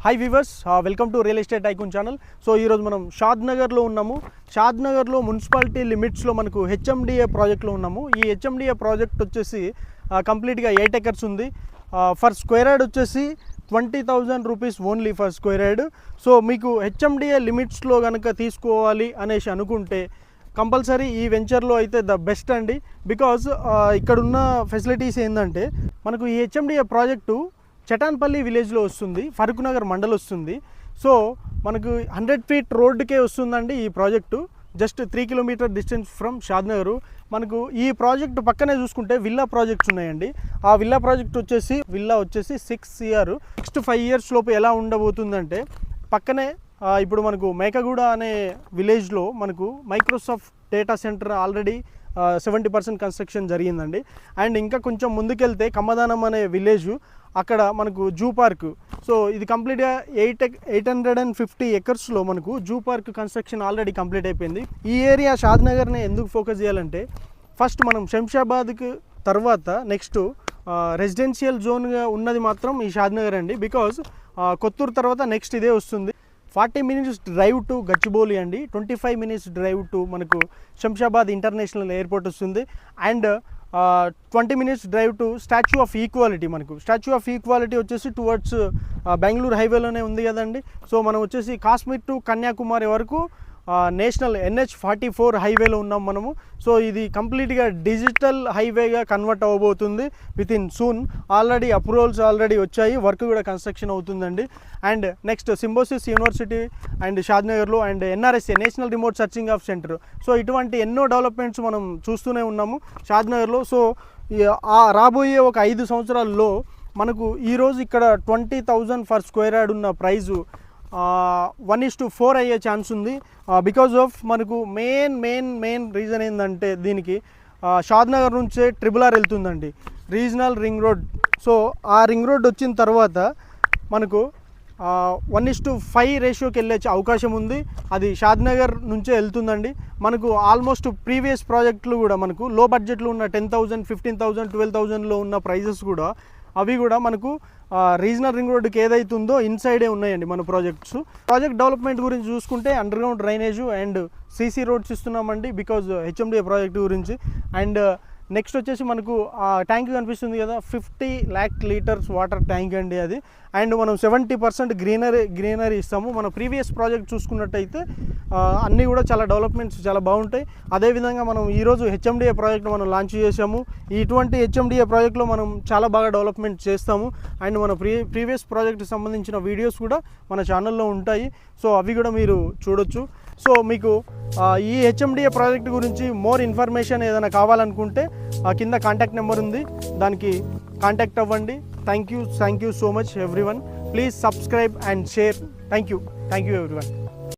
Hi weavers, welcome to real estate tycoon channel. So ఈరోజు మనం షాద్నగర్లో ఉన్నాము. షాద్నగర్లో మున్సిపాలిటీ లిమిట్స్లో మనకు హెచ్ఎండిఏ ప్రాజెక్ట్లో ఉన్నాము. ఈ హెచ్ఎండిఏ ప్రాజెక్ట్ వచ్చేసి కంప్లీట్గా 8 acres ఉంది. ఫర్ స్క్వేర్ యార్డ్ వచ్చేసి 20,000 rupees only for square yard. So మీకు హెచ్ఎండిఏ లిమిట్స్లో కనుక తీసుకోవాలి అనేసి అనుకుంటే కంపల్సరీ ఈ వెంచర్లో అయితే ద బెస్ట్ అండి. బికాజ్ ఇక్కడున్న ఫెసిలిటీస్ ఏంటంటే మనకు ఈ హెచ్ఎండిఏ ప్రాజెక్టు చటాన్పల్లి విలేజ్లో వస్తుంది, ఫరూక్ నగర్ మండల్ వస్తుంది. సో మనకు 100 feet రోడ్డుకే వస్తుందండి ఈ project. Just 3 kilometer distance from Shadnagar. మనకు ఈ ప్రాజెక్టు పక్కనే చూసుకుంటే విల్లా ప్రాజెక్ట్స్ ఉన్నాయండి. ఆ విల్లా ప్రాజెక్ట్ వచ్చేసి 6 years, నెక్స్ట్ 5 years లోపు ఎలా ఉండబోతుందంటే పక్కనే ఇప్పుడు మనకు మేకగూడ అనే విలేజ్లో మనకు Microsoft data centre already 70% construction జరిగిందండి. అండ్ ఇంకా కొంచెం ముందుకెళ్తే కమ్మదానం అనే విలేజ్, అక్కడ మనకు జూ పార్క్. సో ఇది కంప్లీట్గా 850 acresలో మనకు zoo park construction already complete అయిపోయింది. ఈ ఏరియా షాద్నగర్ని ఎందుకు ఫోకస్ చేయాలంటే ఫస్ట్ మనం శంషాబాద్కి తర్వాత నెక్స్ట్ రెసిడెన్షియల్ జోన్గా ఉన్నది మాత్రం ఈ షాద్నగర్ అండి. బికాజ్ కొత్తూరు తర్వాత నెక్స్ట్ ఇదే వస్తుంది. 40 minutes డ్రైవ్ టు గచ్చిబౌలి అండి, 25 minutes డ్రైవ్ టు మనకు శంషాబాద్ ఇంటర్నేషనల్ ఎయిర్పోర్ట్ వస్తుంది. And 20 minutes drive to statue of equality. మనకు స్టాచ్యూ ఆఫ్ ఈక్వాలిటీ వచ్చేసి టువర్డ్స్ బెంగళూరు హైవేలోనే ఉంది కదండి. సో మనం వచ్చేసి కాశ్మీర్ టు కన్యాకుమారి వరకు నేషనల్ NH-44 హైవేలో ఉన్నాం మనము. సో ఇది కంప్లీట్గా డిజిటల్ హైవేగా కన్వర్ట్ అవ్వబోతుంది within soon. Already approvals already వచ్చాయి, వర్క్ కూడా కన్స్ట్రక్షన్ అవుతుందండి. And next Symbiosis university and షాద్నగర్లో and NRSA national remote searching of centre. So ఇటువంటి ఎన్నో డెవలప్మెంట్స్ మనం చూస్తూనే ఉన్నాము షాద్నగర్లో. సో రాబోయే ఒక 5 సంవత్సరాల్లో మనకు ఈరోజు ఇక్కడ 20,000 ఫర్ స్క్వేర్ యార్డ్ ఉన్న ప్రైజు 1:4 అయ్యే ఛాన్స్ ఉంది. బికాజ్ ఆఫ్ మనకు మెయిన్ రీజన్ ఏంటంటే దీనికి షాద్నగర్ నుంచే RRR వెళ్తుందండి, రీజనల్ రింగ్ రోడ్. సో ఆ రింగ్ రోడ్ వచ్చిన తర్వాత మనకు 1:5 రేషియోకి వెళ్ళే అవకాశం ఉంది. అది షాద్నగర్ నుంచే వెళ్తుందండి. మనకు ఆల్మోస్ట్ ప్రీవియస్ ప్రాజెక్టులు కూడా మనకు లో బడ్జెట్లో ఉన్న 10,000, 15,000, 12,000లో ఉన్న ప్రైజెస్ కూడా అవి కూడా మనకు రీజనల్ రింగ్ రోడ్డుకి ఏదైతుందో ఇన్సైడే ఉన్నాయండి మన ప్రాజెక్ట్స్. ప్రాజెక్ట్ డెవలప్మెంట్ గురించి చూసుకుంటే underground drainage and CC roads ఇస్తున్నామండి బికాజ్ హెచ్ఎండిఏ ప్రాజెక్ట్ గురించి. అండ్ నెక్స్ట్ వచ్చేసి మనకు ట్యాంక్ కనిపిస్తుంది కదా, 50 lakh liters వాటర్ ట్యాంక్ అండి అది. అండ్ మనం 70% గ్రీనరీ ఇస్తాము. మన ప్రీవియస్ ప్రాజెక్ట్ చూసుకున్నట్టయితే అన్నీ కూడా చాలా డెవలప్మెంట్స్ చాలా బాగుంటాయి. అదేవిధంగా మనం ఈరోజు హెచ్ఎండిఏ ప్రాజెక్ట్ మనం లాంచ్ చేసాము. ఇటువంటి హెచ్ఎండిఏ ప్రాజెక్ట్లో మనం చాలా బాగా డెవలప్మెంట్ చేస్తాము. అండ్ మన ప్రీవియస్ ప్రాజెక్ట్కి సంబంధించిన వీడియోస్ కూడా మన ఛానల్లో ఉంటాయి. సో అవి కూడా మీరు చూడొచ్చు. సో మీకు ఈ హెచ్ఎండిఏ ప్రాజెక్ట్ గురించి మోర్ ఇన్ఫర్మేషన్ ఏదైనా కావాలనుకుంటే కింద కాంటాక్ట్ నెంబర్ ఉంది, దానికి కాంటాక్ట్ అవ్వండి. Thank you so much everyone. Please subscribe and share. Thank you everyone.